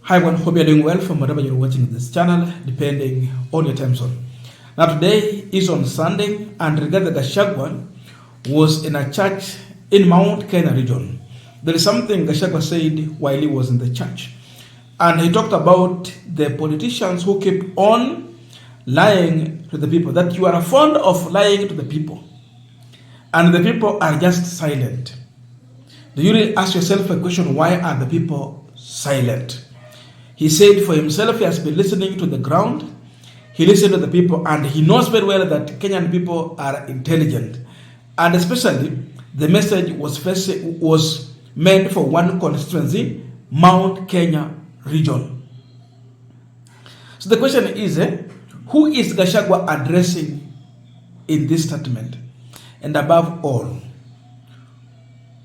Hi everyone, hope you're doing well from wherever you're watching this channel, depending on your time zone. Now today is on Sunday, and Rigathi Gachagua was in a church in Mount Kenya region. There is something Gachagua said while he was in the church, and he talked about the politicians who keep on lying to the people, that you are fond of lying to the people, and the people are just silent. Do you really ask yourself a question, why are the people silent? He said for himself, he has been listening to the ground, he listened to the people, and he knows very well that Kenyan people are intelligent. And especially, the message was meant for one constituency, Mount Kenya region. So the question is, who is Gachagua addressing in this statement? And above all,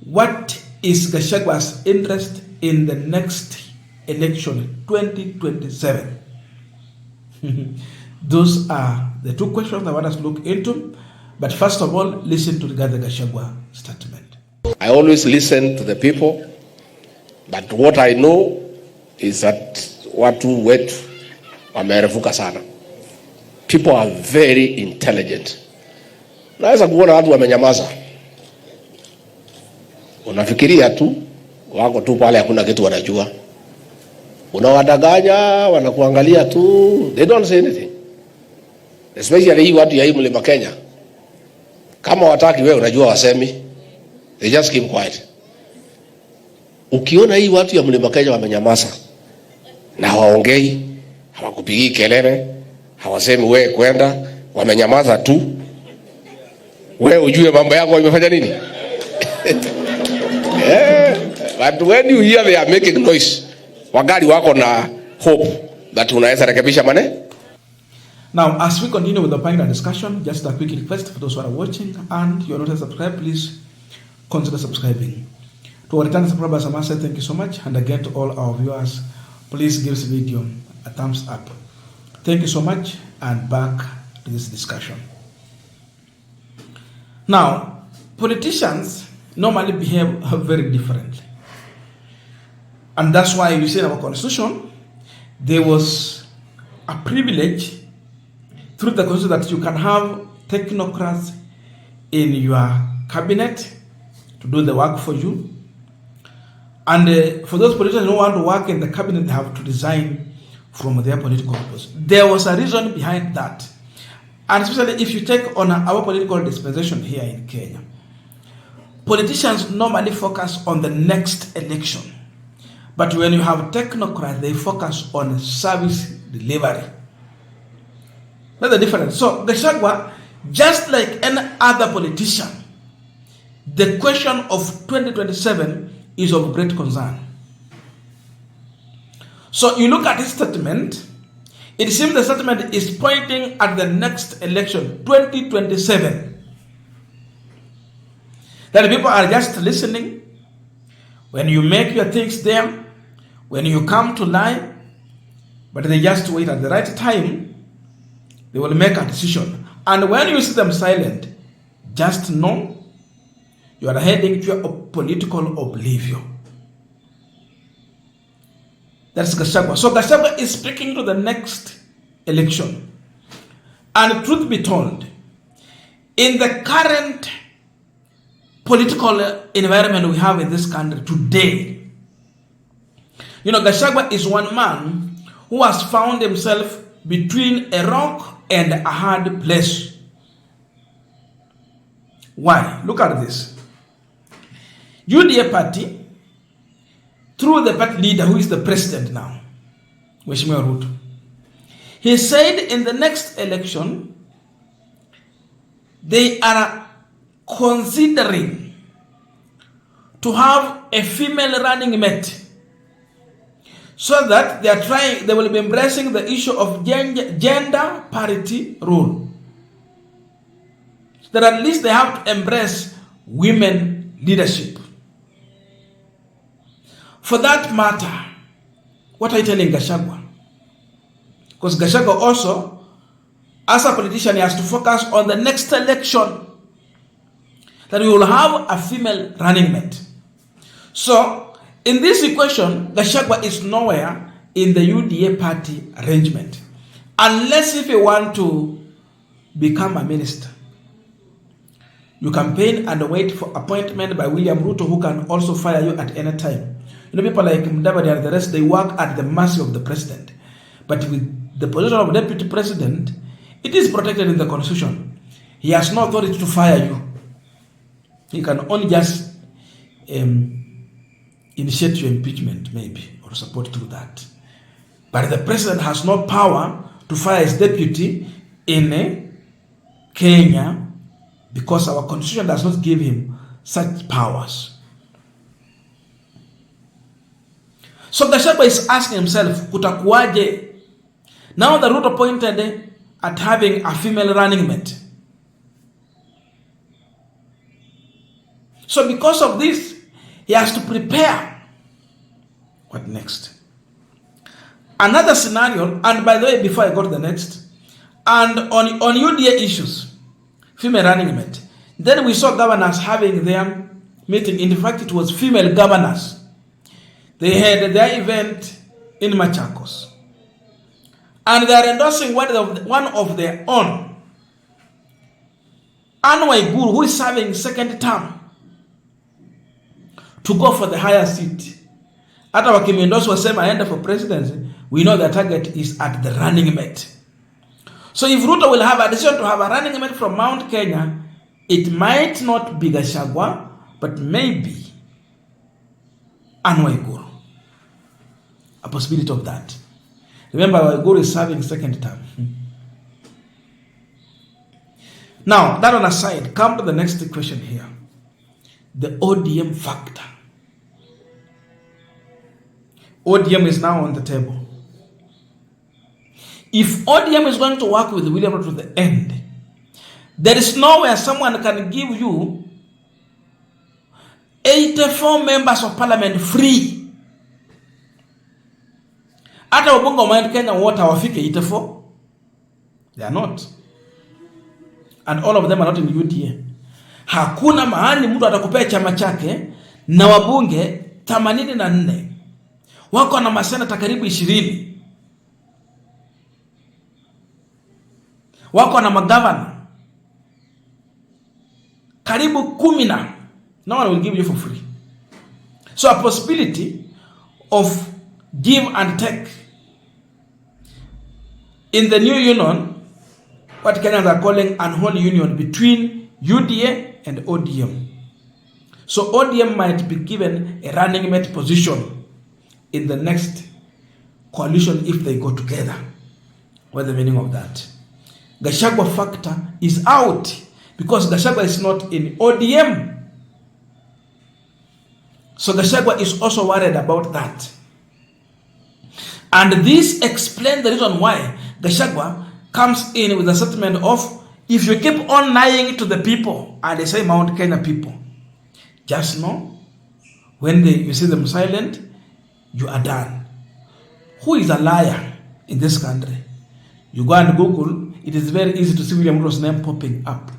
what is Gachagua's interest in the next election 2027? Those are the two questions I want us to look into. But first of all, listen to Rigathi Gachagua statement. I always listen to the people, but what I know is that watu wetu wamerefuka sana. People are very intelligent. Naweza kuona watu wamenyamaza. Unafikiria tu wako tu pale, hakuna kitu wanajua. Unawadanganya, wanakuangalia tu, they don't say anything. Especially hii watu ya hii mlima Kenya. Kama wataki wewe unajua wasemi, they just keep quiet. Ukiona hii watu ya mlima Kenya wamenyamaza na hawaongei, hawakupigii kelele, hawasemi wewe kwenda, wamenyamaza tu, wewe ujue mambo yako imefanya nini? Yeah, but when you hear they are making noise, wagali wako na hope that unaweza rekebisha mane. Now, as we continue with the panel discussion, just a quick request for those who are watching and you're not subscribed, please consider subscribing. To our returning subscribers, I must say thank you so much. And again, to all our viewers, please give this video a thumbs up. Thank you so much, and back to this discussion. Now, politicians normally behave very differently. And that's why you see in our constitution, there was a privilege through the constitution that you can have technocrats in your cabinet to do the work for you. And for those politicians who want to work in the cabinet, they have to resign from their political post. There was a reason behind that. And especially if you take on our political dispensation here in Kenya, politicians normally focus on the next election. But when you have technocrats, they focus on service delivery. That's the difference. So Gachagua, just like any other politician, the question of 2027 is of great concern. So you look at his statement, it seems the statement is pointing at the next election, 2027. That people are just listening. When you make your things there, when you come to lie, but they just wait at the right time, they will make a decision. And when you see them silent, just know you are heading to a political oblivion. That's Gachagua. So Gachagua is speaking to the next election. And truth be told, in the current political environment we have in this country today, you know, Gachagua is one man who has found himself between a rock and a hard place. Why? Look at this. UDA party, through the party leader who is the president now, Mheshimiwa Ruto, he said in the next election, they are considering to have a female running mate, so that they will be embracing the issue of gender parity rule. That at least they have to embrace women leadership. For that matter, what are you telling Gachagua? Because Gachagua also, as a politician, he has to focus on the next election, that we will have a female running mate. So, in this equation, Gachagua is nowhere in the UDA party arrangement. Unless if you want to become a minister, you campaign and wait for appointment by William Ruto, who can also fire you at any time. You know, people like Mudavadi and the rest, they work at the mercy of the president. But with the position of deputy president, it is protected in the constitution. He has no authority to fire you. He can only just initiate your impeachment, maybe, or support through that. But the president has no power to fire his deputy in Kenya, because our constitution does not give him such powers. So Gachagua is asking himself, kutakuwaje? Now the Ruto pointed at having a female running mate. So because of this, he has to prepare. What next? Another scenario, and by the way, before I go to the next, and on UDA issues, female running mate. Then we saw governors having their meeting. In fact, it was female governors. They had their event in Machakos. And they are endorsing one of their own, Anwaiguru, who is serving second term, to go for the higher seat. Hata wakimendorse wasema aenda for presidency, we know the target is at the running mate. So if Ruto will have a decision to have a running mate from Mount Kenya, it might not be Gachagua, but maybe Waiguru. A possibility of that. Remember, Waiguru is serving second term. Now, that on aside, come to the next question here. The ODM factor. ODM is now on the table. If ODM is going to work with William Ruto to the end, there is nowhere someone can give you 84 members of parliament free. Hata wabunge wa Mount Kenya wote hawafiki 84. They are not. And all of them are not in UDA. Hakuna mahali mtu atakupea chama chake na wabunge 84. Wako na masenata karibu 20. Wako na magavana karibu 10. No one will give you for free. So a possibility of give and take in the new union, what Kenyans are calling unholy union between UDA and ODM. So ODM might be given a running mate position in the next coalition if they go together. What's the meaning of that? Gachagua factor is out because Gachagua is not in ODM. So Gachagua is also worried about that. And this explains the reason why Gachagua comes in with a statement of, if you keep on lying to the people, and they say Mount Kenya people, just know, when you see them silent, you are done. Who is a liar in this country? You go and Google, it is very easy to see William Ruto's name popping up.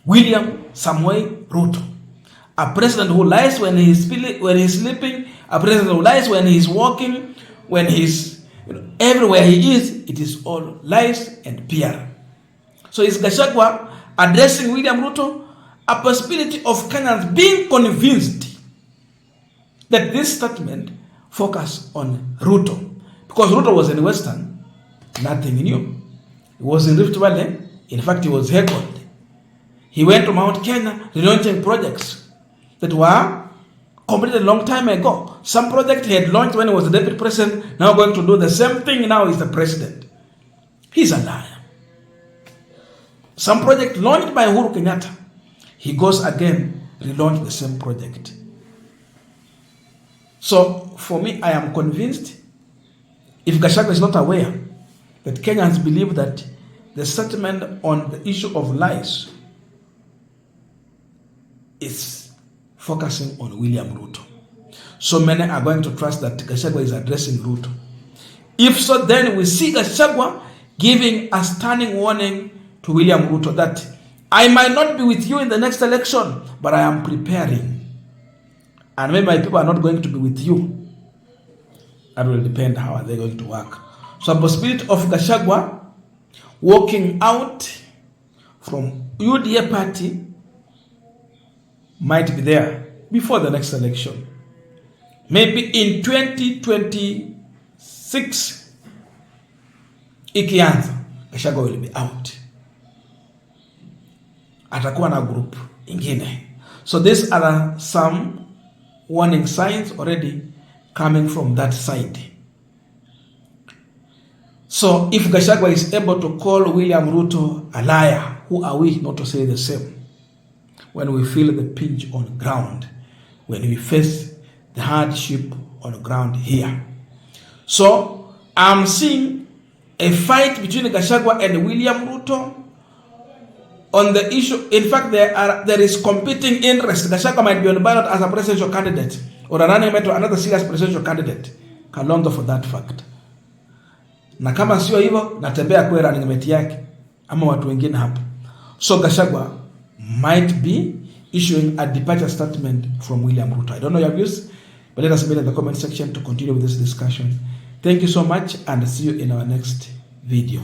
William Samoei Ruto. A president who lies when he's sleeping, a president who lies when he's walking, when he's everywhere he is, it is all lies and PR. So is Gachagua addressing William Ruto? A possibility of Kenyans being convinced that this statement focus on Ruto. Because Ruto was in Western, nothing new. He was in Rift Valley. In fact, he was heckled. He went to Mount Kenya, relaunching projects that were completed a long time ago. Some project he had launched when he was the deputy president, now going to do the same thing now is the president. He's a liar. Some project launched by Uhuru Kenyatta, he goes again, relaunch the same project. So, for me, I am convinced, if Gachagua is not aware, that Kenyans believe that the settlement on the issue of lies is focusing on William Ruto. So many are going to trust that Gachagua is addressing Ruto. If so, then we see Gachagua giving a stunning warning to William Ruto that I might not be with you in the next election, but I am preparing. And maybe my people are not going to be with you That will depend how are they going to work. So a possibility of Gachagua walking out from UDA party might be there before the next election. Maybe in 2026, ikianza, Gachagua will be out. Atakuwa na group ingine. So these are some warning signs already coming from that side. So if Gachagua is able to call William Ruto a liar, who are we not to say the same? When we feel the pinch on ground, when we face the hardship on ground here. So I'm seeing a fight between Gachagua and William Ruto on the issue. In fact, there is competing interest. Gachagua might be on the ballot as a presidential candidate or a running mate to another serious presidential candidate. Kalonzo for that fact. Na kama sio hivyo, natembea kwa running mate yake ama watu wengine hapa. So Gachagua might be issuing a departure statement from William Ruto. I don't know your views, but let us know in the comment section to continue with this discussion. Thank you so much and see you in our next video.